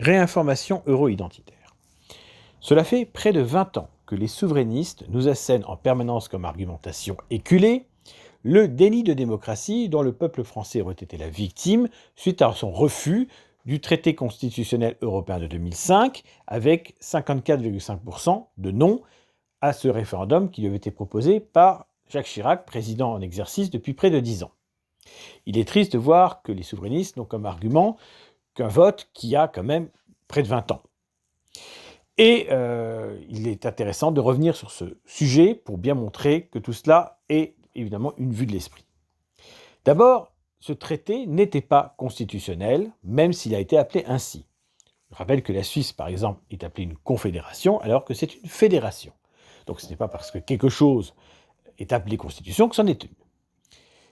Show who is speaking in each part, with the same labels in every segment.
Speaker 1: Réinformation euro-identitaire. Cela fait près de 20 ans que les souverainistes nous assènent en permanence comme argumentation éculée le déni de démocratie dont le peuple français aurait été la victime suite à son refus du traité constitutionnel européen de 2005 avec 54,5% de non à ce référendum qui lui avait été proposé par Jacques Chirac, président en exercice depuis près de 10 ans. Il est triste de voir que les souverainistes n'ont comme argument qu'un vote qui a quand même près de 20 ans. Et il est intéressant de revenir sur ce sujet pour bien montrer que tout cela est évidemment une vue de l'esprit. D'abord, ce traité n'était pas constitutionnel, même s'il a été appelé ainsi. Je rappelle que la Suisse, par exemple, est appelée une confédération, alors que c'est une fédération. Donc ce n'est pas parce que quelque chose est appelé constitution que c'en est une.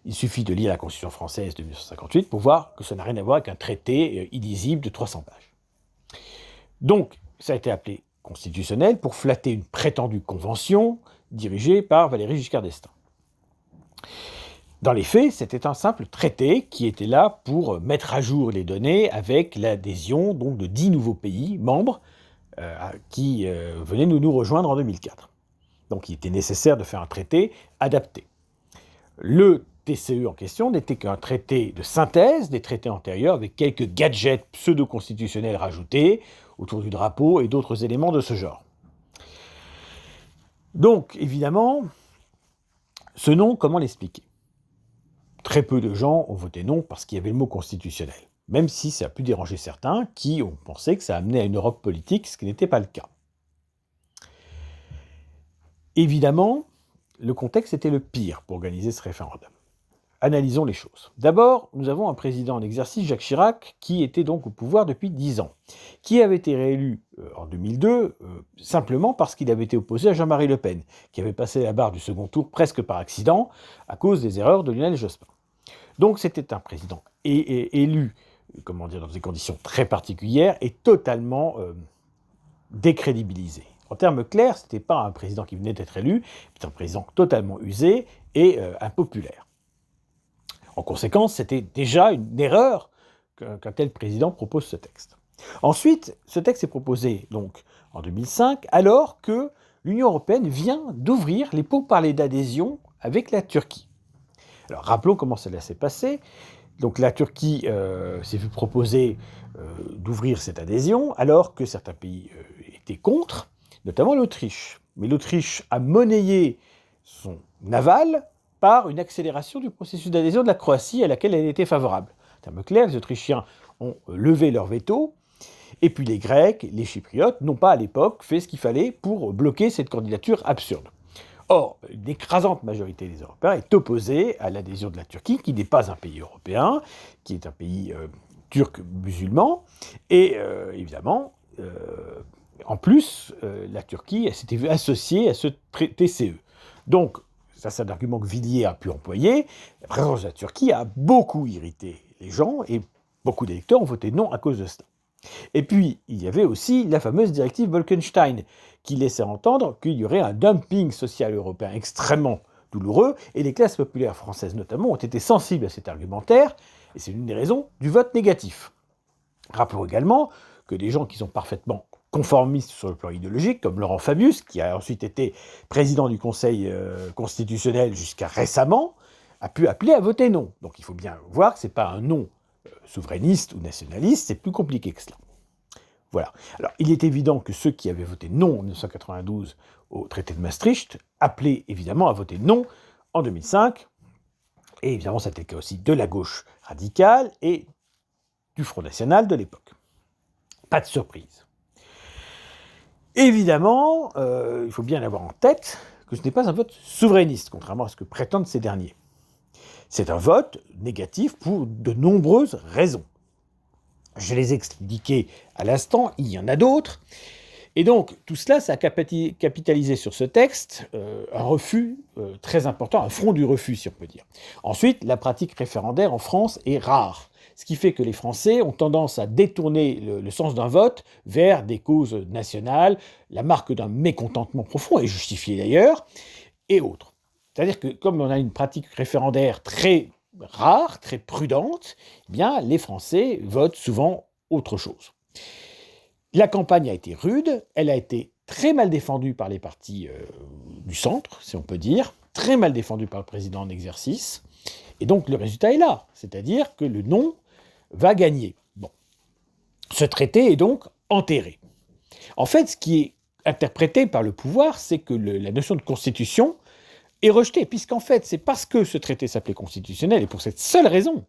Speaker 1: Il suffit de lire la Constitution française de 1958 pour voir que ça n'a rien à voir avec un traité illisible de 300 pages. Donc, ça a été appelé constitutionnel pour flatter une prétendue convention dirigée par Valéry Giscard d'Estaing. Dans les faits, c'était un simple traité qui était là pour mettre à jour les données avec l'adhésion donc, de 10 nouveaux pays membres qui venaient nous rejoindre en 2004. Donc il était nécessaire de faire un traité adapté. Le TCE en question n'était qu'un traité de synthèse des traités antérieurs avec quelques gadgets pseudo-constitutionnels rajoutés autour du drapeau et d'autres éléments de ce genre. Donc, évidemment, ce non, comment l'expliquer ? Très peu de gens ont voté non parce qu'il y avait le mot constitutionnel, même si ça a pu déranger certains qui ont pensé que ça amenait à une Europe politique, ce qui n'était pas le cas. Évidemment, le contexte était le pire pour organiser ce référendum. Analysons les choses. D'abord, nous avons un président en exercice, Jacques Chirac, qui était donc au pouvoir depuis 10 ans, qui avait été réélu en 2002 simplement parce qu'il avait été opposé à Jean-Marie Le Pen, qui avait passé la barre du second tour presque par accident à cause des erreurs de Lionel Jospin. Donc c'était un président élu, dans des conditions très particulières et totalement décrédibilisé. En termes clairs, ce n'était pas un président qui venait d'être élu, c'était un président totalement usé et impopulaire. En conséquence, c'était déjà une erreur qu'un tel président propose ce texte. Ensuite, ce texte est proposé donc en 2005, alors que l'Union européenne vient d'ouvrir les pourparlers d'adhésion avec la Turquie. Alors rappelons comment cela s'est passé. Donc la Turquie s'est vue proposer d'ouvrir cette adhésion, alors que certains pays étaient contre, notamment l'Autriche. Mais l'Autriche a monnayé son aval par une accélération du processus d'adhésion de la Croatie à laquelle elle était favorable. En termes clairs, les Autrichiens ont levé leur veto, et puis les Grecs, les Chypriotes n'ont pas à l'époque fait ce qu'il fallait pour bloquer cette candidature absurde. Or, une écrasante majorité des Européens est opposée à l'adhésion de la Turquie, qui n'est pas un pays européen, qui est un pays turc musulman, et évidemment, en plus, la Turquie s'était vue associée à ce TCE. Donc, ça c'est un argument que Villiers a pu employer, la présence de la Turquie a beaucoup irrité les gens, et beaucoup d'électeurs ont voté non à cause de cela. Et puis, il y avait aussi la fameuse directive Bolkestein, qui laissait entendre qu'il y aurait un dumping social européen extrêmement douloureux, et les classes populaires françaises notamment ont été sensibles à cet argumentaire, et c'est l'une des raisons du vote négatif. Rappelons également que des gens qui sont parfaitement conformistes sur le plan idéologique, comme Laurent Fabius, qui a ensuite été président du Conseil constitutionnel jusqu'à récemment, a pu appeler à voter non. Donc il faut bien voir que ce n'est pas un non souverainiste ou nationaliste, c'est plus compliqué que cela. Voilà. Alors, il est évident que ceux qui avaient voté non en 1992 au traité de Maastricht appelaient évidemment à voter non en 2005. Et évidemment, c'était le cas aussi de la gauche radicale et du Front National de l'époque. Pas de surprise. Évidemment, il faut bien avoir en tête que ce n'est pas un vote souverainiste, contrairement à ce que prétendent ces derniers. C'est un vote négatif pour de nombreuses raisons. Je les ai expliquées à l'instant, il y en a d'autres. Et donc, tout cela, ça a capitalisé sur ce texte un refus très important, un front du refus, si on peut dire. Ensuite, la pratique référendaire en France est rare, ce qui fait que les Français ont tendance à détourner le sens d'un vote vers des causes nationales, la marque d'un mécontentement profond, et justifié d'ailleurs, et autres. C'est-à-dire que comme on a une pratique référendaire très rare, très prudente, eh bien, les Français votent souvent autre chose. La campagne a été rude, elle a été très mal défendue par les partis du centre, si on peut dire, très mal défendue par le président en exercice, et donc le résultat est là, c'est-à-dire que le non va gagner. Bon. Ce traité est donc enterré. En fait, ce qui est interprété par le pouvoir, c'est que la notion de constitution est rejetée, puisqu'en fait, c'est parce que ce traité s'appelait constitutionnel, et pour cette seule raison,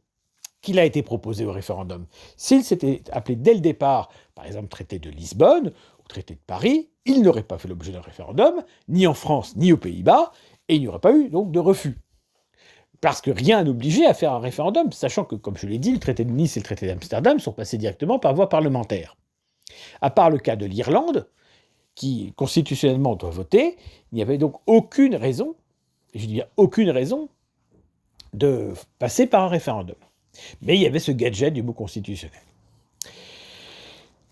Speaker 1: qu'il a été proposé au référendum. S'il s'était appelé dès le départ, par exemple, traité de Lisbonne ou traité de Paris, il n'aurait pas fait l'objet d'un référendum, ni en France, ni aux Pays-Bas, et il n'y aurait pas eu donc de refus. Parce que rien n'obligeait à faire un référendum, sachant que, comme je l'ai dit, le traité de Nice et le traité d'Amsterdam sont passés directement par voie parlementaire. À part le cas de l'Irlande, qui constitutionnellement doit voter, il n'y avait donc aucune raison, et je dis bien aucune raison, de passer par un référendum. Mais il y avait ce gadget du mot constitutionnel.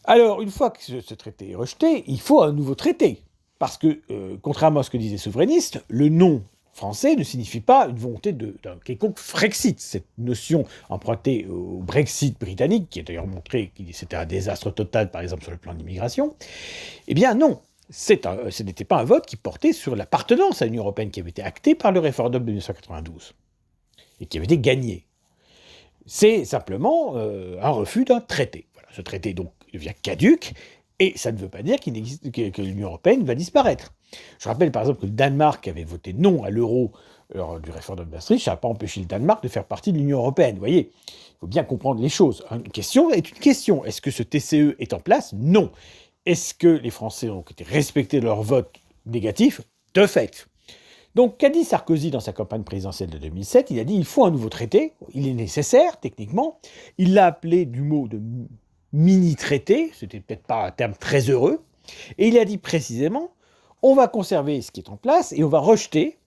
Speaker 1: Alors, une fois que ce traité est rejeté, il faut un nouveau traité. Parce que, contrairement à ce que disaient les souverainistes, le non français ne signifie pas une volonté d'un quelconque Frexit. Cette notion empruntée au Brexit britannique, qui a d'ailleurs montré que c'était un désastre total, par exemple, sur le plan de l'immigration, eh bien non, ce n'était pas un vote qui portait sur l'appartenance à l'Union européenne, qui avait été acté par le référendum de 1992, et qui avait été gagné. C'est simplement un refus d'un traité. Voilà, ce traité donc devient caduc, et ça ne veut pas dire que l'Union européenne va disparaître. Je rappelle par exemple que le Danemark avait voté non à l'euro lors du référendum de Maastricht, ça n'a pas empêché le Danemark de faire partie de l'Union européenne. Vous voyez, il faut bien comprendre les choses. Une question est une question. Est-ce que ce TCE est en place? Non. Est-ce que les Français ont été respectés de leur vote négatif? De fait. Donc, qu'a dit Sarkozy dans sa campagne présidentielle de 2007? Il a dit il faut un nouveau traité, il est nécessaire, techniquement. Il l'a appelé du mot de mini-traité, c'était peut-être pas un terme très heureux. Et il a dit précisément on va conserver ce qui est en place et on va rejeter,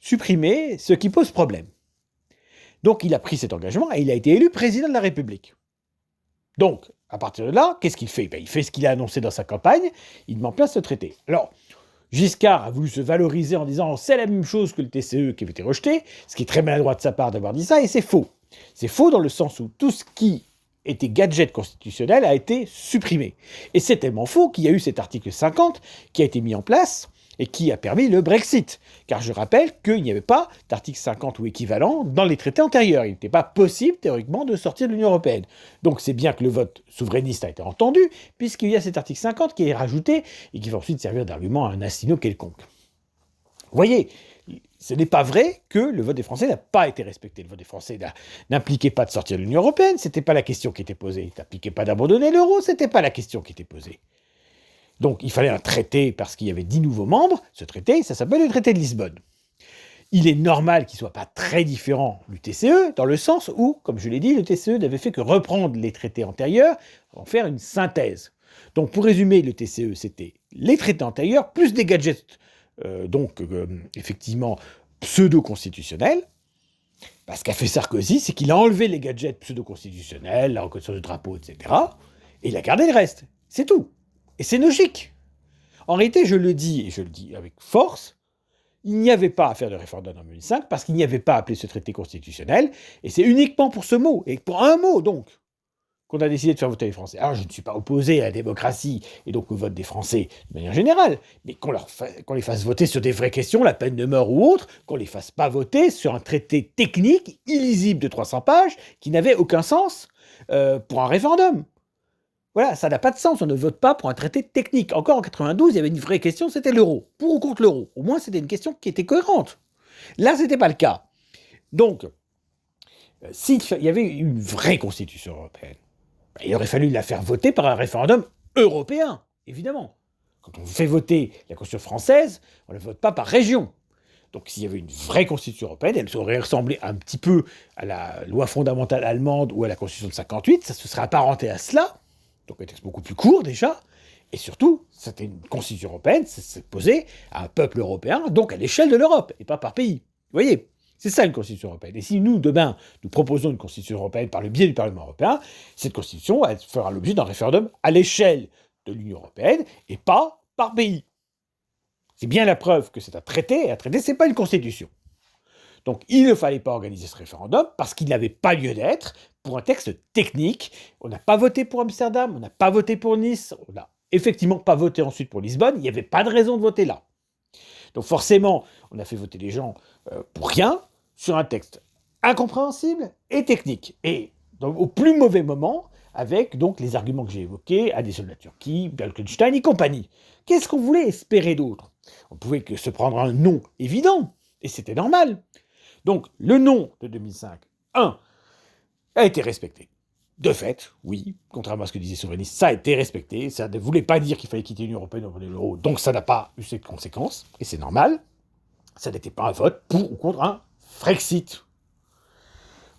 Speaker 1: supprimer ce qui pose problème. Donc, il a pris cet engagement et il a été élu président de la République. Donc, à partir de là, qu'est-ce qu'il fait? Il fait ce qu'il a annoncé dans sa campagne, il met en place ce traité. Alors, Giscard a voulu se valoriser en disant c'est la même chose que le TCE qui avait été rejeté, ce qui est très maladroit de sa part d'avoir dit ça, et c'est faux. C'est faux dans le sens où tout ce qui était gadget constitutionnel a été supprimé. Et c'est tellement faux qu'il y a eu cet article 50 qui a été mis en place et qui a permis le Brexit. Car je rappelle qu'il n'y avait pas d'article 50 ou équivalent dans les traités antérieurs. Il n'était pas possible, théoriquement, de sortir de l'Union européenne. Donc c'est bien que le vote souverainiste a été entendu, puisqu'il y a cet article 50 qui est rajouté et qui va ensuite servir d'argument à un asino quelconque. Vous voyez, ce n'est pas vrai que le vote des Français n'a pas été respecté. Le vote des Français n'impliquait pas de sortir de l'Union européenne, ce n'était pas la question qui était posée. Il n'impliquait pas d'abandonner l'euro, ce n'était pas la question qui était posée. Donc il fallait un traité parce qu'il y avait 10 nouveaux membres. Ce traité, ça s'appelle le traité de Lisbonne. Il est normal qu'il ne soit pas très différent du TCE, dans le sens où, comme je l'ai dit, le TCE n'avait fait que reprendre les traités antérieurs, en faire une synthèse. Donc pour résumer, le TCE, c'était les traités antérieurs, plus des gadgets, effectivement, pseudo-constitutionnels. Ce qu'a fait Sarkozy, c'est qu'il a enlevé les gadgets pseudo-constitutionnels, la reconnaissance du drapeau, etc., et il a gardé le reste. C'est tout. Et c'est logique. En réalité, je le dis, et je le dis avec force, il n'y avait pas à faire de référendum en 2005 parce qu'il n'y avait pas appelé ce traité constitutionnel, et c'est uniquement pour ce mot, et pour un mot donc, qu'on a décidé de faire voter les Français. Alors je ne suis pas opposé à la démocratie, et donc au vote des Français de manière générale, mais qu'on les fasse voter sur des vraies questions, la peine de mort ou autre, qu'on les fasse pas voter sur un traité technique, illisible de 300 pages, qui n'avait aucun sens pour un référendum. Voilà, ça n'a pas de sens, on ne vote pas pour un traité technique. Encore en 92, il y avait une vraie question, c'était l'euro. Pour ou contre l'euro. Au moins, c'était une question qui était cohérente. Là, ce n'était pas le cas. Donc, s'il y avait une vraie constitution européenne, il aurait fallu la faire voter par un référendum européen, évidemment. Quand on fait voter la constitution française, on ne la vote pas par région. Donc s'il y avait une vraie constitution européenne, elle aurait ressemblé un petit peu à la loi fondamentale allemande ou à la constitution de 58, ça se serait apparenté à cela. Donc un texte beaucoup plus court déjà, et surtout, c'était une constitution européenne, c'est posé à un peuple européen, donc à l'échelle de l'Europe, et pas par pays. Vous voyez, c'est ça une constitution européenne. Et si nous, demain, nous proposons une constitution européenne par le biais du Parlement européen, cette constitution, elle fera l'objet d'un référendum à l'échelle de l'Union européenne, et pas par pays. C'est bien la preuve que c'est un traité, et un traité, c'est pas une constitution. Donc il ne fallait pas organiser ce référendum parce qu'il n'avait pas lieu d'être pour un texte technique. On n'a pas voté pour Amsterdam, on n'a pas voté pour Nice, on n'a effectivement pas voté ensuite pour Lisbonne, il n'y avait pas de raison de voter là. Donc forcément, on a fait voter les gens pour rien, sur un texte incompréhensible et technique. Et donc, au plus mauvais moment, avec donc les arguments que j'ai évoqués, adhésion de la Turquie, Bolkestein et compagnie. Qu'est-ce qu'on voulait espérer d'autre? On pouvait que se prendre un non évident, et c'était normal. Donc le non de 2005, a été respecté. De fait, oui, contrairement à ce que disait Souverainiste, ça a été respecté. Ça ne voulait pas dire qu'il fallait quitter l'Union européenne pour l'euro, donc ça n'a pas eu cette conséquence, et c'est normal. Ça n'était pas un vote pour ou contre un Frexit.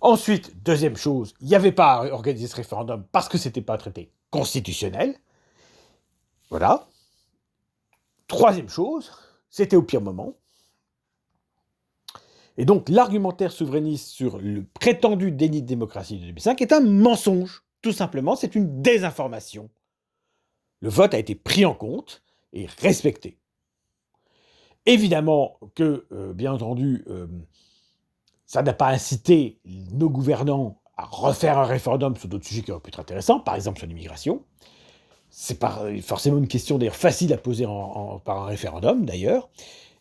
Speaker 1: Ensuite, deuxième chose, il n'y avait pas à organiser ce référendum parce que c'était pas un traité constitutionnel. Voilà. Troisième chose, c'était au pire moment. Et donc l'argumentaire souverainiste sur le prétendu déni de démocratie de 2005 est un mensonge. Tout simplement, c'est une désinformation. Le vote a été pris en compte et respecté. Évidemment que, bien entendu, ça n'a pas incité nos gouvernants à refaire un référendum sur d'autres sujets qui auraient pu être intéressants, par exemple sur l'immigration. C'est pas forcément une question d'ailleurs facile à poser par un référendum, d'ailleurs.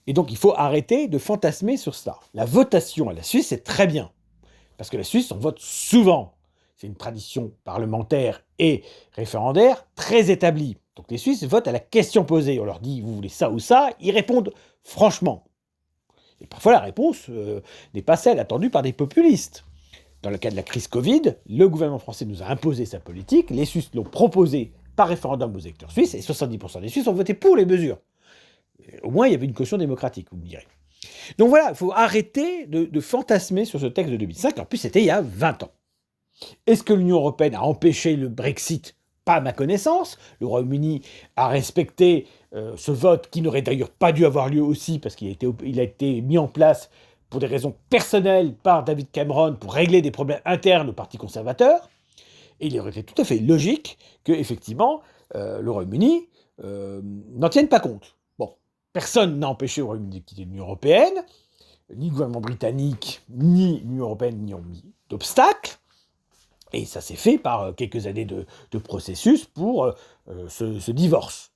Speaker 1: Et donc il faut arrêter de fantasmer sur cela. La votation à la Suisse, c'est très bien. Parce que la Suisse, on vote souvent. C'est une tradition parlementaire et référendaire très établie. Donc les Suisses votent à la question posée. On leur dit, vous voulez ça ou ça? Ils répondent franchement. Et parfois la réponse n'est pas celle attendue par des populistes. Dans le cas de la crise Covid, le gouvernement français nous a imposé sa politique, les Suisses l'ont proposé par référendum aux électeurs suisses, et 70% des Suisses ont voté pour les mesures. Au moins, il y avait une caution démocratique, vous me direz. Donc voilà, il faut arrêter de fantasmer sur ce texte de 2005. En plus, c'était il y a 20 ans. Est-ce que l'Union européenne a empêché le Brexit? Pas à ma connaissance. Le Royaume-Uni a respecté ce vote qui n'aurait d'ailleurs pas dû avoir lieu aussi parce qu'il a été mis en place pour des raisons personnelles par David Cameron pour régler des problèmes internes au Parti conservateur. Et il aurait été tout à fait logique que, effectivement, le Royaume-Uni n'en tienne pas compte. Bon, personne n'a empêché le Royaume-Uni de quitter l'Union européenne, ni le gouvernement britannique, ni l'Union européenne n'y ont mis d'obstacle. Et ça s'est fait par quelques années de processus pour ce divorce.